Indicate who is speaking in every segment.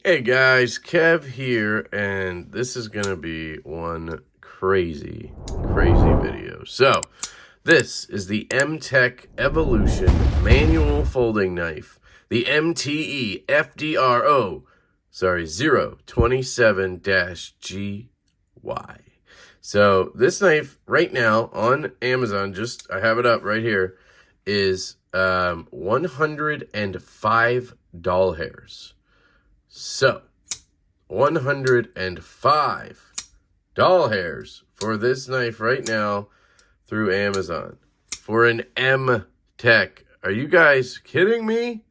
Speaker 1: Hey guys, Kev here, and this is going to be one crazy video. So, this is the MTech Evolution Manual Folding Knife, the MTE FDRO, 027-GY. So, this knife right now on Amazon, I have it up right here, is 105 doll hairs. So, 105 doll hairs for this knife right now through Amazon for an MTech. Are you guys kidding me?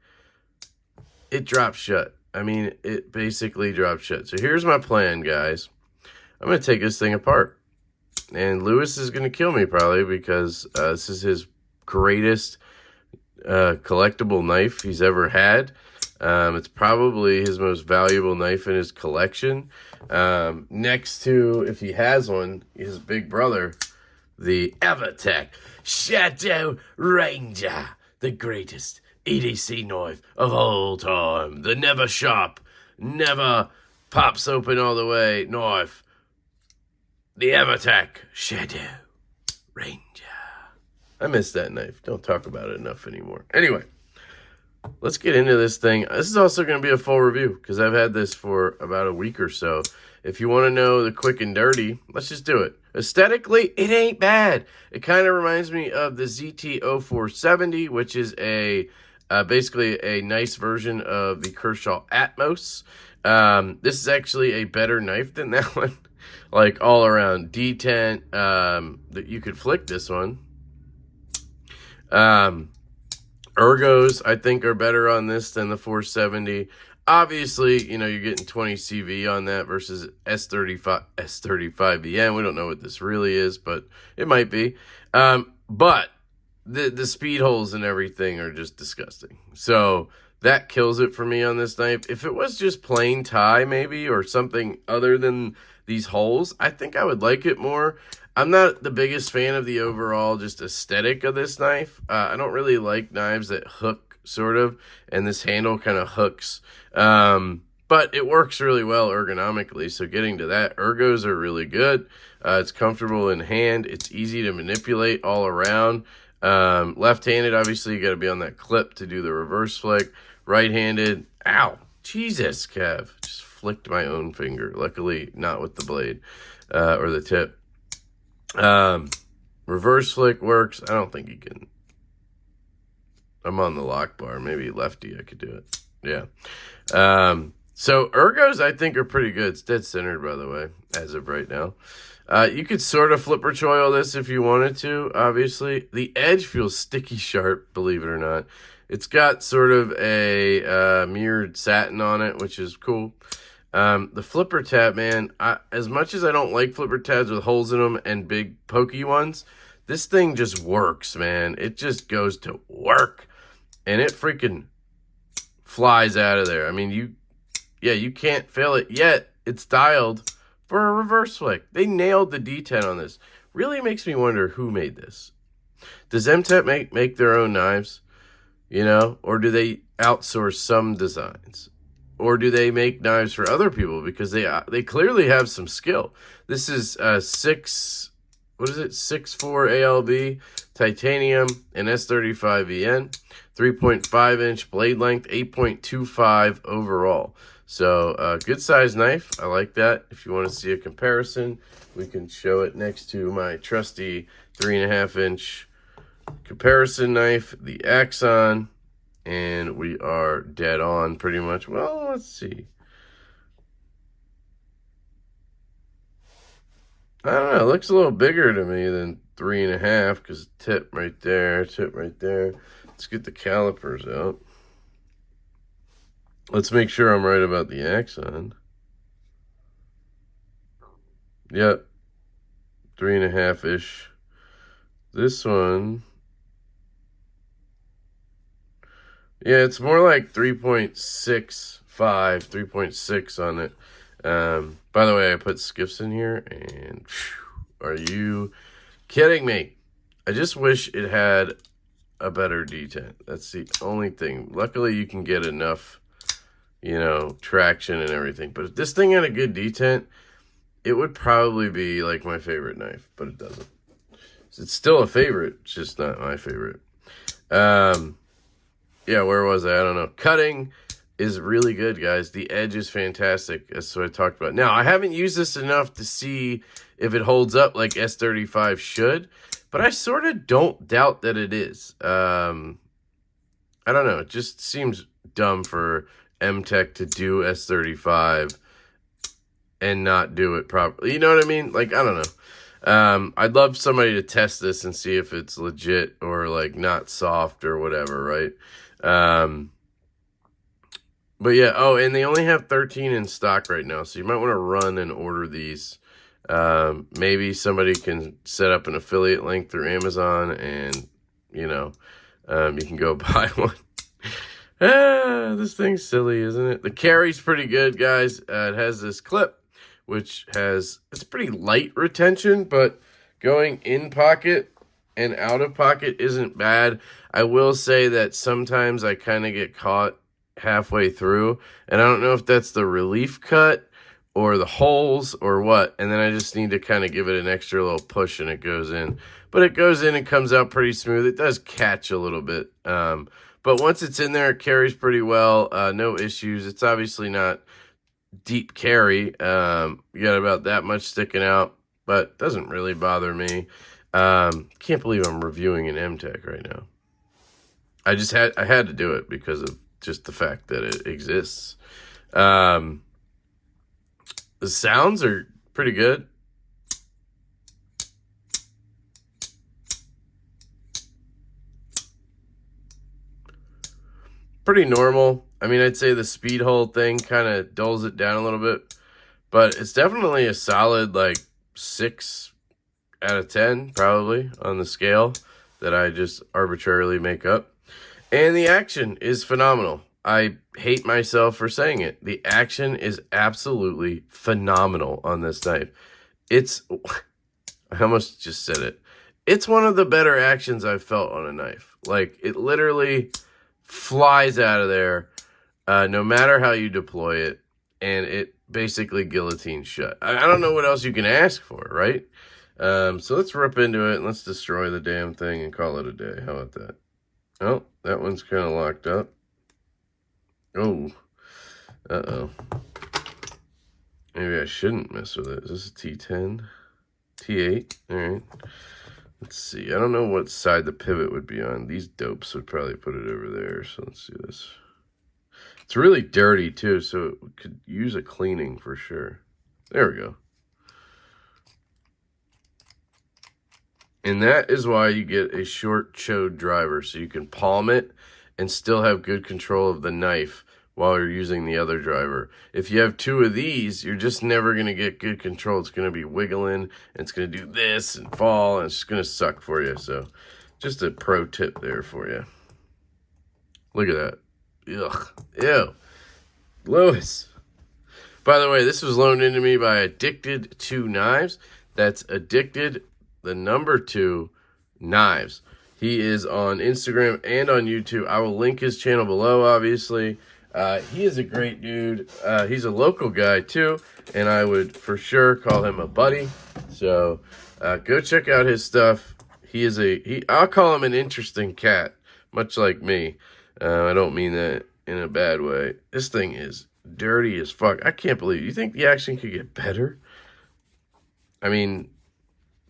Speaker 1: It drops shut. I mean, it basically drops shut. So here's my plan, guys. I'm going to take this thing apart. And Lewis is going to kill me probably because this is his greatest collectible knife he's ever had. It's probably his most valuable knife in his collection. Next to, if he has one, his big brother, the EverTech Shadow Ranger, the greatest EDC knife of all time. The never sharp, never pops open all the way knife. The EverTech Shadow Ranger. I miss that knife. Don't talk about it enough anymore. Anyway. Let's get into this thing. This is also going to be a full review because I've had this for about a week or so. If you want to know the quick and dirty, let's just do it. Aesthetically, it ain't bad. It kind of reminds me of the ZT-0470, which is basically a nice version of the Kershaw Atmos. This is actually a better knife than that one. Like all around detent. That you could flick this one. Ergos, I think, are better on this than the 470. Obviously, you know, you're getting 20 CV on that versus S35VN. We don't know what this really is, but it might be. But the speed holes and everything are just disgusting. So that kills it for me on this knife. If it was just plain tie, maybe, or something other than these holes, I think I would like it more. I'm not the biggest fan of the overall just aesthetic of this knife. I don't really like knives that hook, sort of, and this handle kind of hooks. But it works really well ergonomically, so getting to that, ergos are really good. It's comfortable in hand. It's easy to manipulate all around. Left-handed, obviously, you got to be on that clip to do the reverse flick. Right-handed, ow, Jesus, Kev. Just flicked my own finger. Luckily, not with the blade or the tip. Reverse flick works. I don't think you can. I'm on the lock bar. Maybe lefty, I could do it. Yeah. So ergos, I think, are pretty good. It's dead centered, by the way, as of right now. You could sort of flipper choil this if you wanted to, obviously. The edge feels sticky sharp, believe it or not. It's got sort of a mirrored satin on it, which is cool. The flipper tab, man, as much as I don't like flipper tabs with holes in them and big pokey ones, this thing just works, man. It just goes to work, and it freaking flies out of there. I mean, you can't fail it yet. It's dialed for a reverse flick. They nailed the detent on this. Really makes me wonder who made this. Does MTech make their own knives, you know, or do they outsource some designs? Or do they make knives for other people? Because they clearly have some skill. This is 6.4 ALB, titanium, and S35VN, 3.5-inch blade length, 8.25 overall. So, good size knife. I like that. If you want to see a comparison, we can show it next to my trusty 3.5-inch comparison knife, the Axon. And we are dead on pretty much. Well, let's see. I don't know. It looks a little bigger to me than 3.5 because tip right there, tip right there. Let's get the calipers out. Let's make sure I'm right about the Axon. Yep. 3.5-ish. This one. Yeah, it's more like 3.65, 3.6 on it. By the way, I put skiffs in here, and are you kidding me? I just wish it had a better detent. That's the only thing. Luckily, you can get enough you know, traction and everything. But if this thing had a good detent, it would probably be like my favorite knife, but it doesn't. It's still a favorite, it's just not my favorite. Yeah, where was I? I don't know. Cutting is really good, guys. The edge is fantastic. That's what I talked about. Now, I haven't used this enough to see if it holds up like S35 should, but I sort of don't doubt that it is. I don't know. It just seems dumb for MTech to do S35 and not do it properly. You know what I mean? Like, I don't know. I'd love somebody to test this and see if it's legit or like not soft or whatever, right? But yeah, oh, and they only have 13 in stock right now, so you might want to run and order these. Maybe somebody can set up an affiliate link through Amazon and, you know, you can go buy one. This thing's silly, isn't it? The carry's pretty good, guys. It has this clip, which has, it's pretty light retention, but going in pocket and out of pocket isn't bad. I will say that sometimes I kind of get caught halfway through, and I don't know if that's the relief cut or the holes or what, and then I just need to kind of give it an extra little push and it goes in. But it goes in and comes out pretty smooth. It does catch a little bit, but once it's in there, it carries pretty well. No issues. It's obviously not deep carry. You got about that much sticking out, but doesn't really bother me. Can't believe I'm reviewing an MTech right now. I had to do it because of just the fact that it exists. The sounds are pretty good. Pretty normal. I mean, I'd say the speed hold thing kind of dulls it down a little bit, but it's definitely a solid like 6 out of 10 probably on the scale that I just arbitrarily make up. And the action is phenomenal. I hate myself for saying it. The action is absolutely phenomenal on this knife. I almost just said it. It's one of the better actions I've felt on a knife. Like, it literally flies out of there, no matter how you deploy it, and it basically guillotines shut. I don't know what else you can ask for, right? So let's rip into it and let's destroy the damn thing and call it a day. How about that? Oh, that one's kind of locked up. Oh, uh-oh. Maybe I shouldn't mess with it. Is this a T10? T8? All right. Let's see. I don't know what side the pivot would be on. These dopes would probably put it over there. So let's do this. It's really dirty, too, so it could use a cleaning for sure. There we go. And that is why you get a short chode driver, so you can palm it and still have good control of the knife while you're using the other driver. If you have 2 of these, you're just never going to get good control. It's going to be wiggling, and it's going to do this and fall, and it's just going to suck for you. So just a pro tip there for you. Look at that. Ugh. Ew. Lewis. By the way, this was loaned into me by Addicted to Knives. That's Addicted, the number 2, Knives. He is on Instagram and on YouTube. I will link his channel below, obviously. He is a great dude. He's a local guy, too, and I would for sure call him a buddy. So go check out his stuff. I'll call him an interesting cat, much like me. I don't mean that in a bad way. This thing is dirty as fuck. I can't believe it. You think the action could get better? I mean,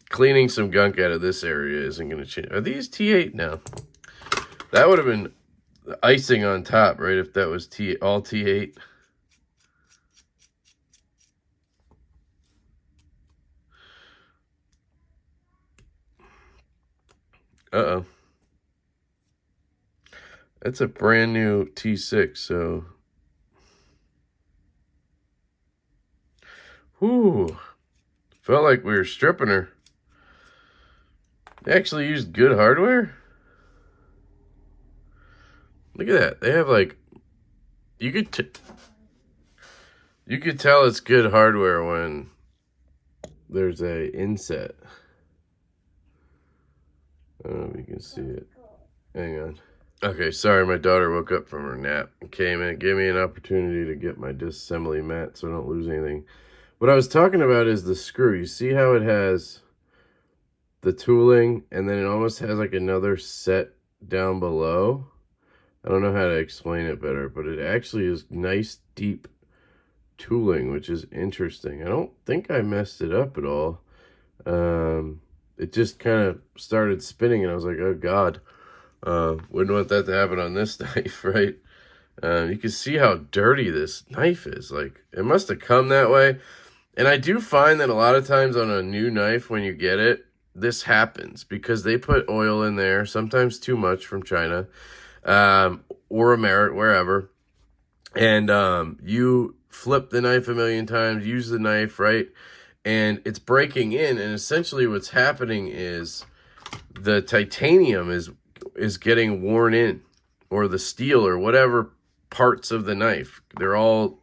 Speaker 1: cleaning some gunk out of this area isn't going to change. Are these T8 now? That would have been icing on top, right? If that was all T8. Uh-oh. That's a brand new T6, so. Whew. Felt like we were stripping her. They actually used good hardware? Look at that. They have like, you could tell it's good hardware when there's a inset. I don't know if you can see it. Hang on. Okay, sorry, my daughter woke up from her nap and came in, gave me an opportunity to get my disassembly mat so I don't lose anything. What I was talking about is the screw. You see how it has the tooling and then it almost has like another set down below? I don't know how to explain it better, but it actually is nice, deep tooling, which is interesting. I don't think I messed it up at all. It just kind of started spinning and I was like, oh God. Wouldn't want that to happen on this knife, right? You can see how dirty this knife is. Like, it must have come that way. And I do find that a lot of times on a new knife, when you get it, this happens because they put oil in there, sometimes too much from China, or America, wherever. And you flip the knife a million times, use the knife, right? And it's breaking in. And essentially what's happening is the titanium is getting worn in, or the steel or whatever parts of the knife. They're all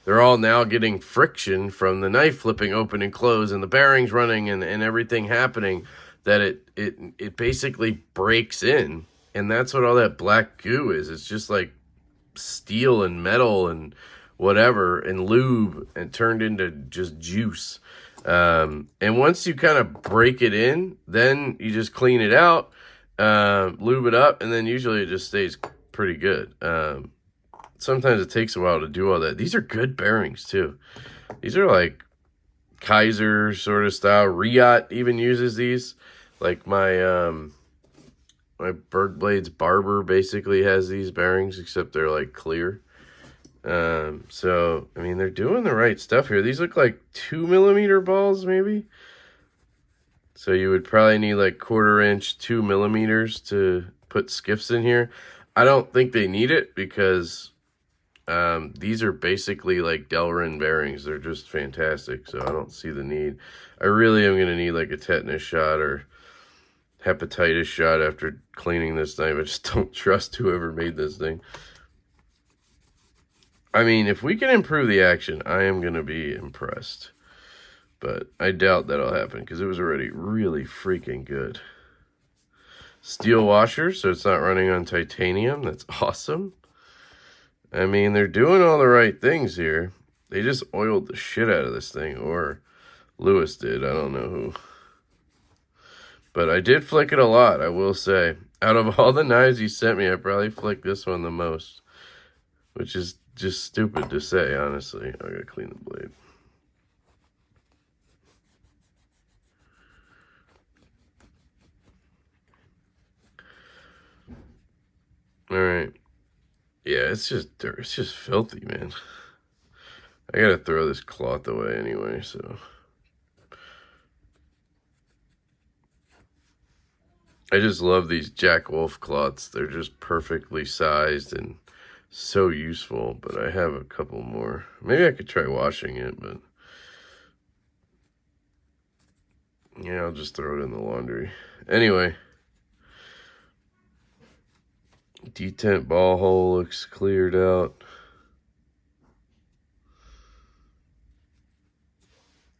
Speaker 1: now getting friction from the knife flipping open and close and the bearings running and everything happening, that it basically breaks in. And that's what all that black goo is. It's just like steel and metal and whatever and lube and turned into just juice. And once you kind of break it in, then you just clean it out, lube it up, and then usually it just stays pretty good. Sometimes it takes a while to do all that. These are good bearings too. These are like Kaiser sort of style. Riot even uses these. Like my my Bird Blades Barber basically has these bearings, except they're like clear. So I mean, they're doing the right stuff here. These look like 2mm balls maybe. So you would probably need like 1/4 inch, 2mm to put skiffs in here. I don't think they need it because these are basically like Delrin bearings. They're just fantastic, so I don't see the need. I really am going to need like a tetanus shot or hepatitis shot after cleaning this knife. I just don't trust whoever made this thing. I mean, if we can improve the action, I am going to be impressed. But I doubt that'll happen because it was already really freaking good. Steel washer, so it's not running on titanium. That's awesome. I mean, they're doing all the right things here. They just oiled the shit out of this thing, or Lewis did. I don't know who. But I did flick it a lot, I will say. Out of all the knives he sent me, I probably flicked this one the most. Which is just stupid to say, honestly. I gotta clean the blade. Alright. Yeah, it's just dirt. It's just filthy, man. I gotta throw this cloth away anyway, so. I just love these Jack Wolf cloths. They're just perfectly sized and so useful, but I have a couple more. Maybe I could try washing it, but yeah, I'll just throw it in the laundry. Anyway. Detent ball hole looks cleared out.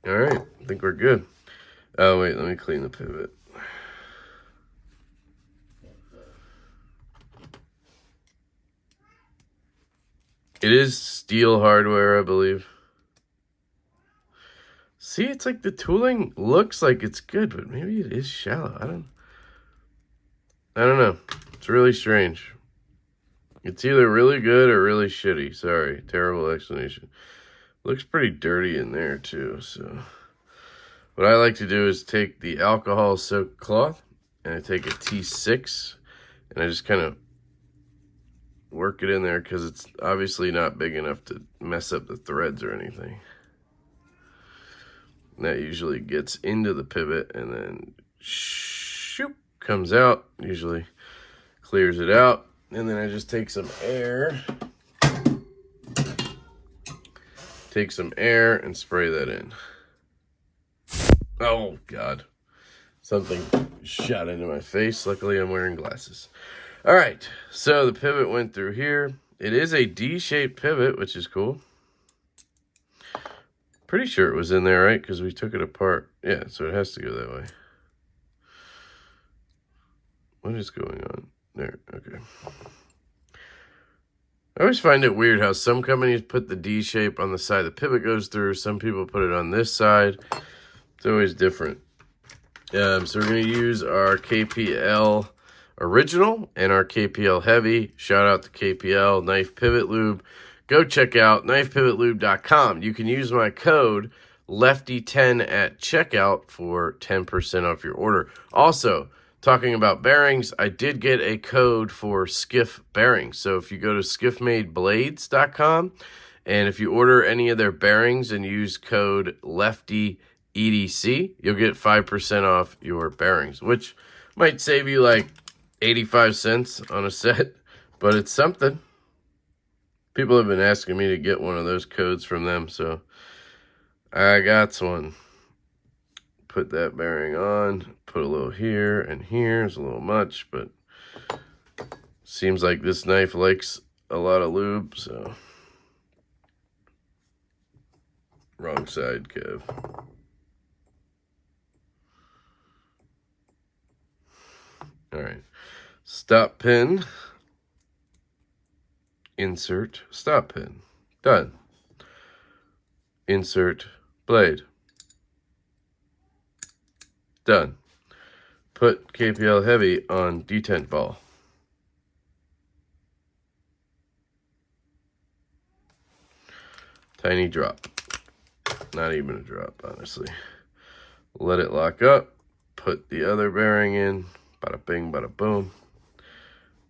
Speaker 1: All right, I think we're good. Oh, wait, let me clean the pivot. It is steel hardware, I believe. See, it's like the tooling looks like it's good, but maybe it is shallow. I don't know. It's really strange. It's either really good or really shitty. Sorry, terrible explanation. Looks pretty dirty in there too. So what I like to do is take the alcohol soaked cloth and I take a T6 and I just kind of work it in there because it's obviously not big enough to mess up the threads or anything. And that usually gets into the pivot and then shoop, comes out, usually clears it out. And then I just take some air and spray that in. Oh God, something shot into my face. Luckily I'm wearing glasses. All right, so the pivot went through here. It is a D-shaped pivot, which is cool. Pretty sure it was in there, right? Because we took it apart. Yeah, so it has to go that way. What is going on? There, okay. I always find it weird how some companies put the D shape on the side the pivot goes through. Some people put it on this side. It's always different. So we're going to use our KPL Original and our KPL Heavy. Shout out to KPL Knife Pivot Lube. Go check out knifepivotlube.com. You can use my code Lefty10 at checkout for 10% off your order. Also, talking about bearings, I did get a code for Skiff bearings. So if you go to skiffmadeblades.com and if you order any of their bearings and use code LeftyEDC, you'll get 5% off your bearings, which might save you like 85 cents on a set, but it's something. People have been asking me to get one of those codes from them, so I got one. Put that bearing on, put a little here and here. It's a little much, but seems like this knife likes a lot of lube, so. Wrong side, Kev. All right. Stop pin. Insert stop pin. Done. Insert blade. Done. Put KPL Heavy on detent ball. Tiny drop. Not even a drop, honestly. Let it lock up. Put the other bearing in. Bada bing, bada boom.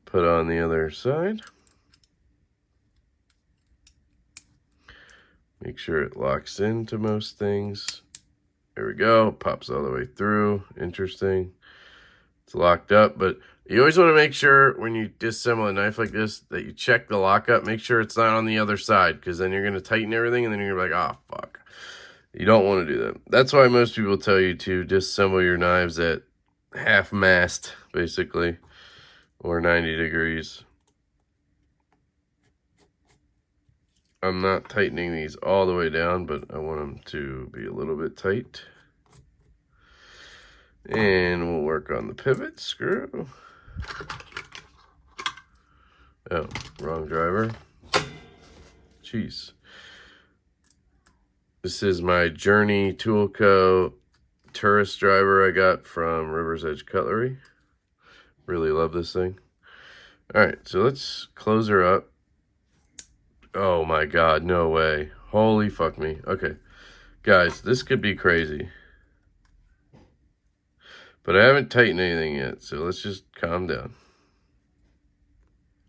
Speaker 1: Put on the other side. Make sure it locks into most things. There we go. Pops all the way through. Interesting. It's locked up, but you always want to make sure when you disassemble a knife like this that you check the lockup. Make sure it's not on the other side, because then you're going to tighten everything and then you're like, oh, fuck. You don't want to do that. That's why most people tell you to disassemble your knives at half mast, basically, or 90 degrees. I'm not tightening these all the way down, but I want them to be a little bit tight. And we'll work on the pivot screw. Oh, wrong driver. Jeez. This is my Journey Tool Co. tourist driver I got from River's Edge Cutlery. Really love this thing. All right, so let's close her up. Oh my God, no way. Holy fuck me. Okay, guys, this could be crazy. But I haven't tightened anything yet, so let's just calm down.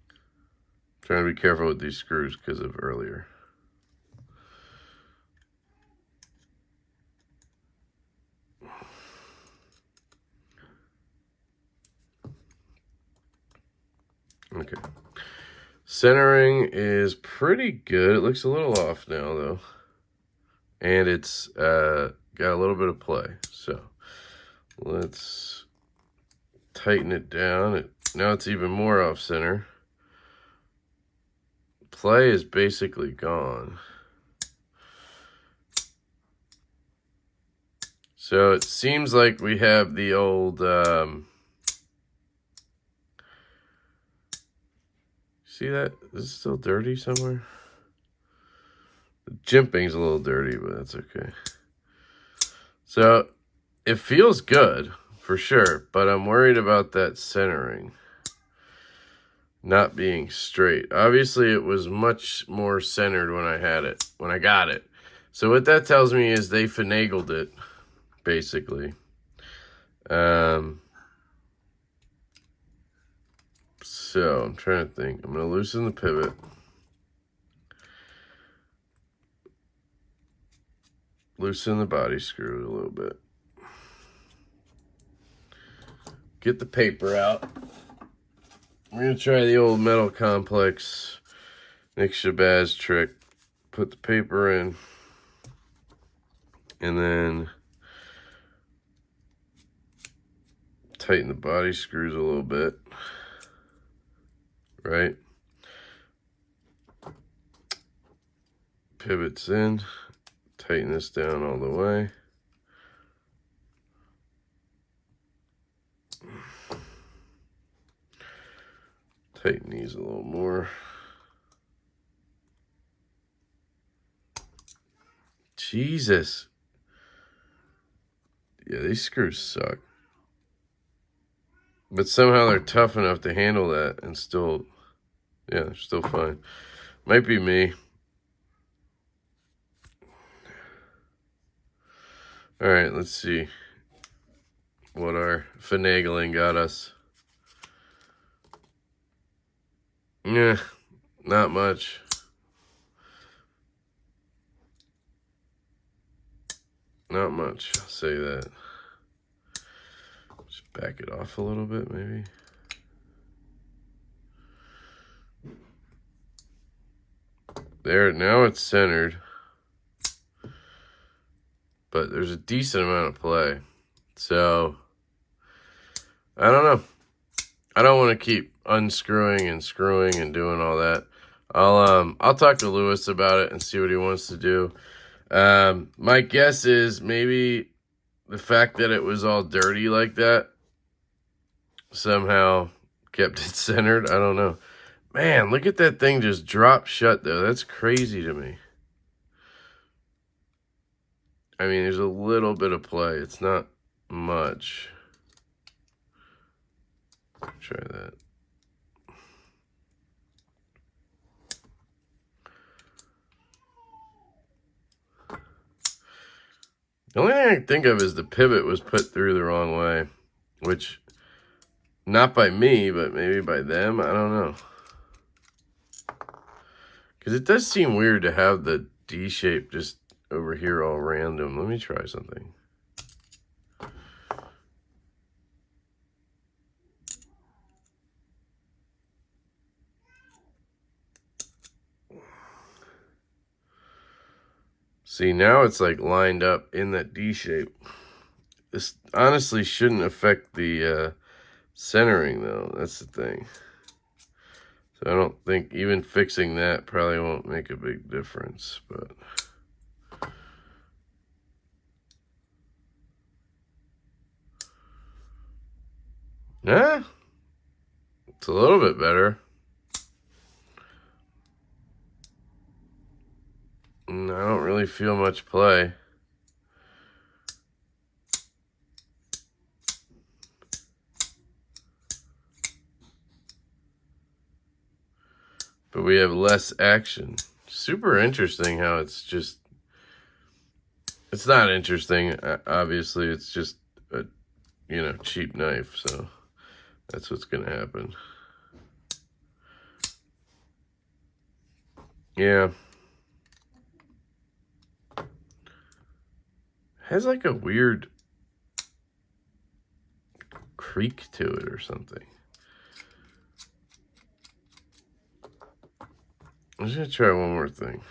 Speaker 1: I'm trying to be careful with these screws because of earlier. Okay. Centering is pretty good. It looks a little off now, though. And it's got a little bit of play. So let's tighten it down. Now it's even more off center. Play is basically gone. So it seems like we have the old... see that? Is it still dirty somewhere? The jimping's a little dirty, but that's okay. So it feels good for sure, but I'm worried about that centering not being straight. Obviously, it was much more centered when I got it. So what that tells me is they finagled it, basically. So I'm trying to think. I'm going to loosen the pivot. Loosen the body screw a little bit. Get the paper out. We're going to try the old metal complex Nick Shabazz trick. Put the paper in. And then tighten the body screws a little bit. Right? Pivots in. Tighten this down all the way. Tighten these a little more. Jesus. Yeah, these screws suck. But somehow they're tough enough to handle that and still, yeah, they're still fine. Might be me. All right, let's see what our finagling got us. Yeah, not much. Not much, I'll say that. Just back it off a little bit, maybe. There, now it's centered. But there's a decent amount of play. So, I don't know. I don't want to keep unscrewing and screwing and doing all that. I'll talk to Lewis about it and see what he wants to do. My guess is maybe the fact that it was all dirty like that somehow kept it centered. I don't know. Man, look at that thing just drop shut, though. That's crazy to me. I mean, there's a little bit of play. It's not much. Try that. The only thing I can think of is the pivot was put through the wrong way, which, not by me, but maybe by them. I don't know. Because it does seem weird to have the D shape just over here all random. Let me try something. See, now it's like lined up in that D shape. This honestly shouldn't affect the centering, though. That's the thing. So I don't think even fixing that probably won't make a big difference, but yeah, it's a little bit better. And I don't really feel much play. But we have less action. Super interesting how it's just... It's not interesting, obviously. It's just a, cheap knife. So that's what's going to happen. Yeah. Has like a weird creak to it or something. I'm just going to try one more thing.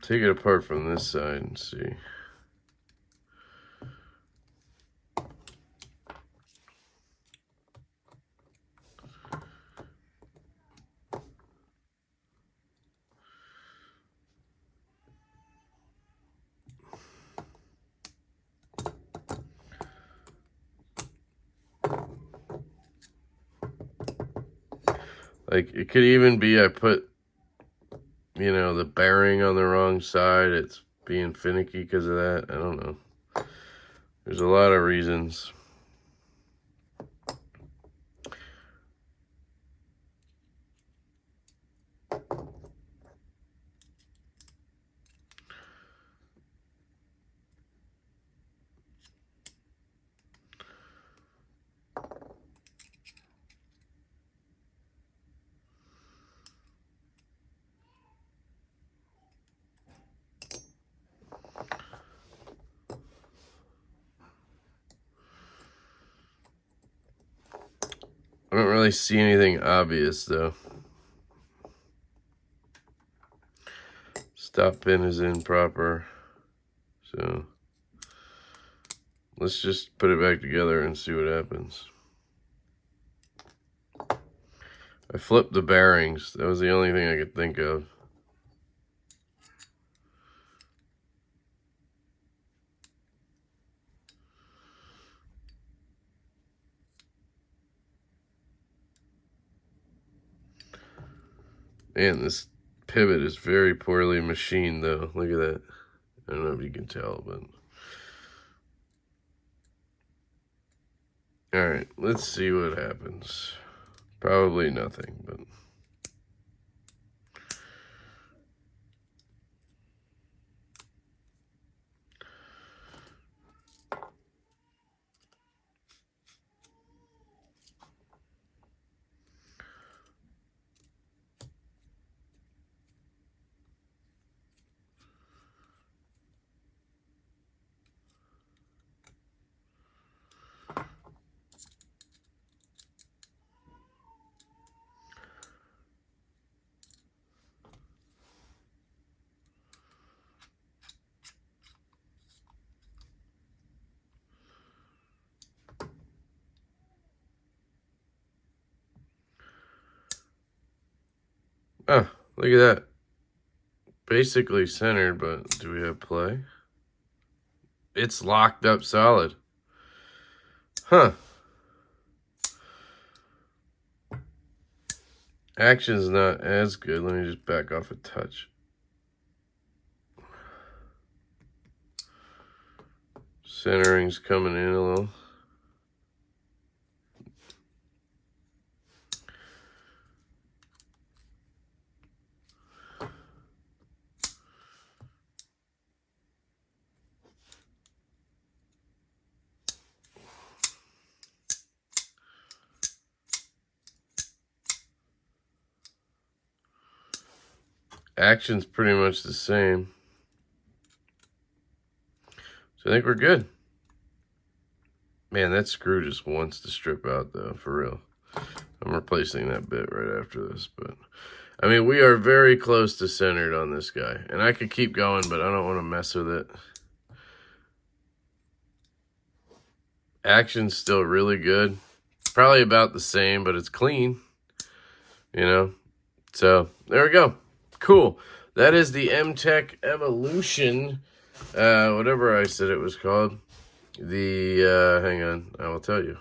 Speaker 1: Take it apart from this side and see. Like, it could even be I put, the bearing on the wrong side. It's being finicky because of that. I don't know. There's a lot of reasons. I don't really see anything obvious, though. Stop pin is in proper. So let's just put it back together and see what happens. I flipped the bearings. That was the only thing I could think of. Man, this pivot is very poorly machined, though. Look at that. I don't know if you can tell, but... Alright, let's see what happens. Probably nothing, but... Oh, look at that. Basically centered, but do we have play? It's locked up solid. Huh. Action's not as good. Let me just back off a touch. Centering's coming in a little. Action's pretty much the same. So I think we're good. Man, that screw just wants to strip out, though, for real. I'm replacing that bit right after this, but... I mean, we are very close to centered on this guy. And I could keep going, but I don't want to mess with it. Action's still really good. Probably about the same, but it's clean. You know? So, there we go. Cool. That is the MTech Evolution, whatever I said it was called. The, hang on, I will tell you.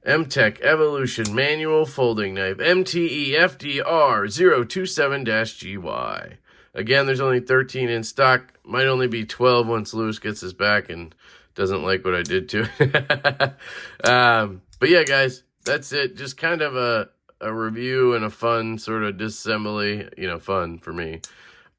Speaker 1: MTech Evolution Manual Folding Knife, MTE FDR 027-GY. Again, there's only 13 in stock. Might only be 12 once Lewis gets his back and doesn't like what I did to it. But yeah, guys, that's it. Just kind of a review and a fun sort of disassembly, you know, fun for me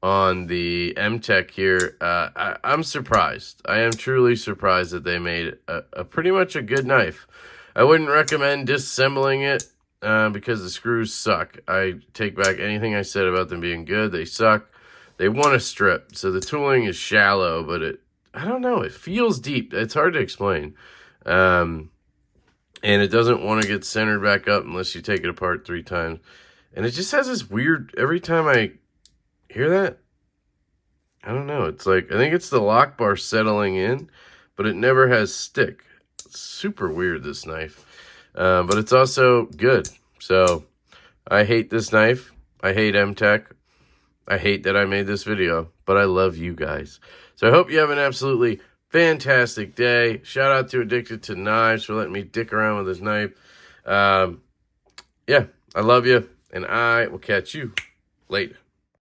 Speaker 1: on the MTech here. I'm surprised. I am truly surprised that they made a pretty much a good knife. I wouldn't recommend disassembling it because the screws suck. I take back anything I said about them being good. They suck. They want to strip. So the tooling is shallow, but I don't know. It feels deep. It's hard to explain. And it doesn't want to get centered back up unless you take it apart 3 times. And it just has this weird, every time I hear that, I don't know. It's like, I think it's the lock bar settling in, but it never has stick. It's super weird, this knife. But it's also good. So, I hate this knife. I hate MTech. I hate that I made this video, but I love you guys. So I hope you have an absolutely fantastic day. Shout out to Addicted to Knives for letting me dick around with this knife. Yeah, I love you, and I will catch you later.